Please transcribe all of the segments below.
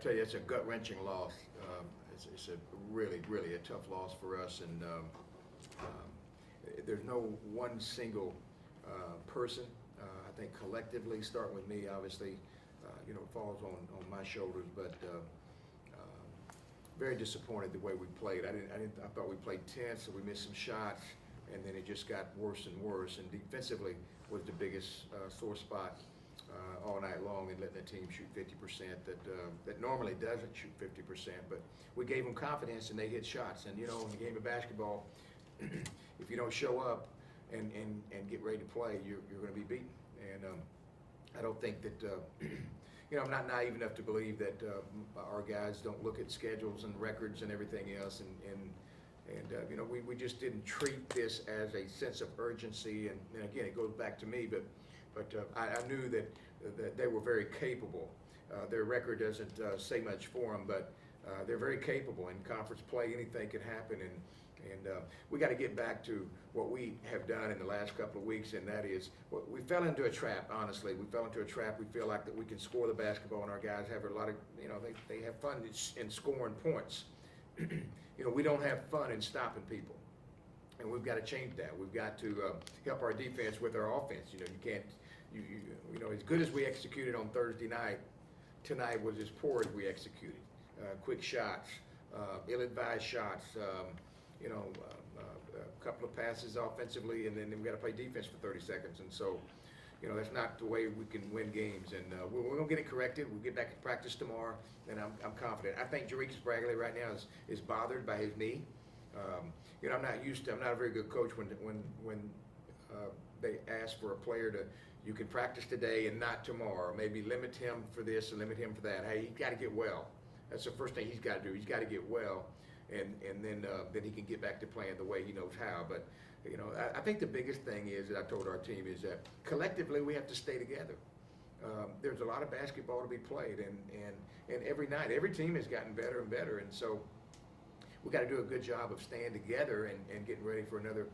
tell you, it's a gut-wrenching loss. It's a really, really a tough loss for us, and there's no one single person. I think collectively, starting with me, obviously, falls on my shoulders, but very disappointed the way we played. I thought we played tense, so we missed some shots, and then it just got worse and worse. And defensively was the biggest sore spot all night long, and letting the team shoot 50% that normally doesn't shoot 50%. But we gave them confidence, and they hit shots. And in the game of basketball, if you don't show up and get ready to play, you're going to be beaten. And I don't think that. I'm not naive enough to believe that our guys don't look at schedules and records and everything else, and we just didn't treat this as a sense of urgency. And again, it goes back to me, but I knew that they were very capable. Their record doesn't say much for them, but they're very capable in conference play. Anything can happen, and we got to get back to what we have done in the last couple of weeks, and that is we fell into a trap. Honestly, we fell into a trap. We feel like that we can score the basketball, and our guys have a lot of they have fun in scoring points. We don't have fun in stopping people, and we've got to change that. We've got to help our defense with our offense. You can't as good as we executed on Thursday night, tonight was as poor as we executed. Quick shots, ill-advised shots. A couple of passes offensively, and then we got to play defense for 30 seconds. And so, that's not the way we can win games. And we're going to get it corrected. We'll get back to practice tomorrow, and I'm confident. I think Jerick's Bragley right now is bothered by his knee. I'm not a very good coach when they ask for a player you can practice today and not tomorrow. Maybe limit him for this and limit him for that. Hey, he's got to get well. That's the first thing he's got to do. He's got to get well. And then he can get back to playing the way he knows how. But I think the biggest thing is that I told our team is that collectively we have to stay together. There's a lot of basketball to be played, and every night every team has gotten better and better, and so we got to do a good job of staying together and getting ready for another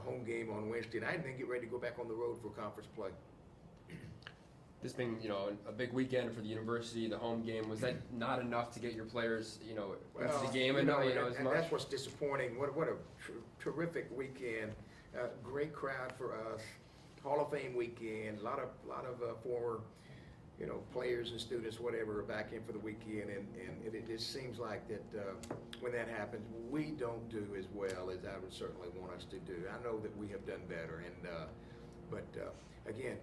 home game on Wednesday night, and then get ready to go back on the road for conference play. This being, a big weekend for the university, the home game, was that not enough to get your players, into the game? And as much? That's what's disappointing. What a terrific weekend! Great crowd for us. Hall of Fame weekend. A lot of former, players and students, whatever, are back in for the weekend, and it just seems like that when that happens, we don't do as well as I would certainly want us to do. I know that we have done better, but again,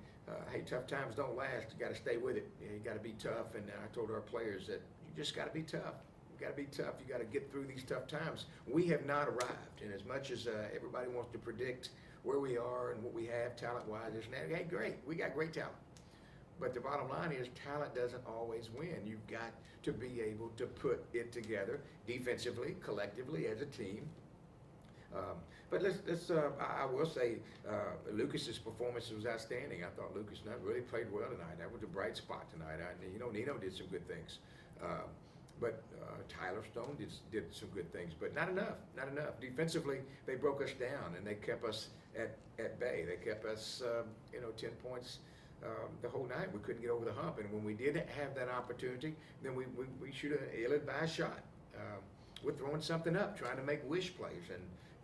hey, tough times don't last. You got to stay with it. You got to be tough. And I told our players that you just got to be tough. You got to be tough. You got to get through these tough times. We have not arrived, and as much as everybody wants to predict where we are and what we have talent-wise, hey, great. We got great talent. But the bottom line is talent doesn't always win. You've got to be able to put it together defensively, collectively, as a team. But I will say Lucas's performance was outstanding. I thought Lucas Nutt really played well tonight. That was a bright spot tonight. Nino did some good things. But Tyler Stone did some good things, but not enough. Defensively, they broke us down, and they kept us at bay. They kept us, 10 points the whole night. We couldn't get over the hump, and when we did have that opportunity, then we shoot an ill-advised shot. We're throwing something up, trying to make wish plays, and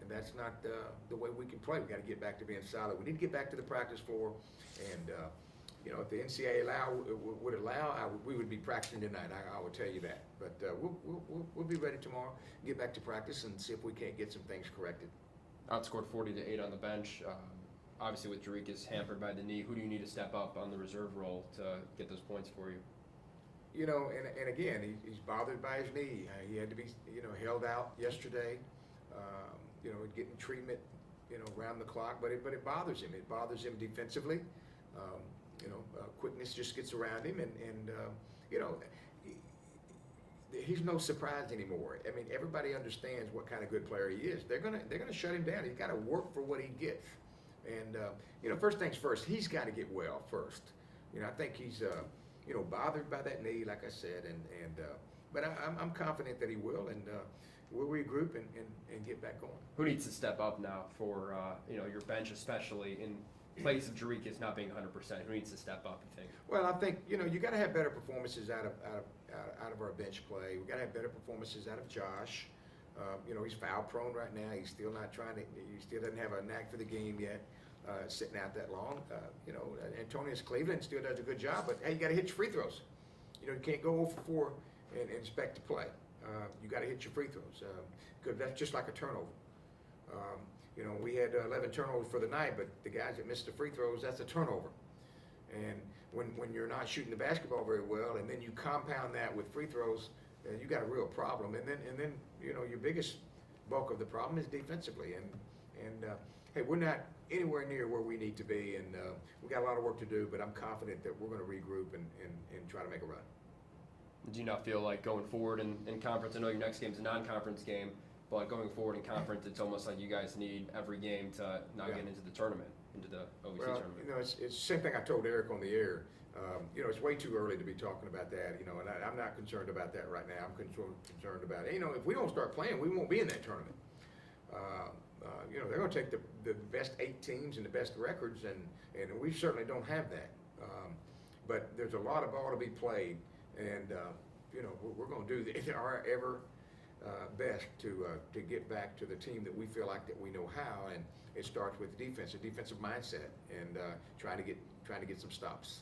that's not the way we can play. We got to get back to being solid. We need to get back to the practice floor, and if the NCAA would allow, we would be practicing tonight. I will tell you that. But we'll be ready tomorrow, get back to practice, and see if we can't get some things corrected. Outscored 40-8 on the bench. Obviously, with Jerick is hampered by the knee, who do you need to step up on the reserve role to get those points for you? And again, he's bothered by his knee. He had to be, held out yesterday. Getting treatment, around the clock. But it bothers him. It bothers him defensively. Quickness just gets around him, and he's no surprise anymore. I mean, everybody understands what kind of good player he is. They're gonna shut him down. He's got to work for what he gets. And first things first, he's got to get well first. I think he's bothered by that knee, like I said, but I'm confident that he will, and we'll regroup and get back going. Who needs to step up now for your bench, especially in place of Jarikas not being 100%? Who needs to step up, you think? Well, I think, you got to have better performances out of our bench play. We got to have better performances out of Josh. He's foul prone right now. He's still not he still doesn't have a knack for the game yet, sitting out that long. Antonius Cleveland still does a good job, but hey, you got to hit your free throws. You can't go 0 for 4 and expect to play. You got to hit your free throws, because that's just like a turnover. We had 11 turnovers for the night, but the guys that missed the free throws, that's a turnover. And when you're not shooting the basketball very well, and then you compound that with free throws, you got a real problem. And then your biggest bulk of the problem is defensively. And hey, we're not anywhere near where we need to be, and we got a lot of work to do. But I'm confident that we're going to regroup and try to make a run. Do you not feel like going forward in conference? I know your next game is a non-conference game, but going forward in conference, it's almost like you guys need every game to not get into the tournament, into the OVC tournament. It's the same thing I told Eric on the air. It's way too early to be talking about that, and I'm not concerned about that right now. I'm concerned about it. If we don't start playing, we won't be in that tournament. They're going to take the best 8 teams and the best records, and we certainly don't have that. But there's a lot of ball to be played, and we're going to do our ever best to get back to the team that we feel like that we know how, and it starts with the defensive mindset, and trying to get some stops.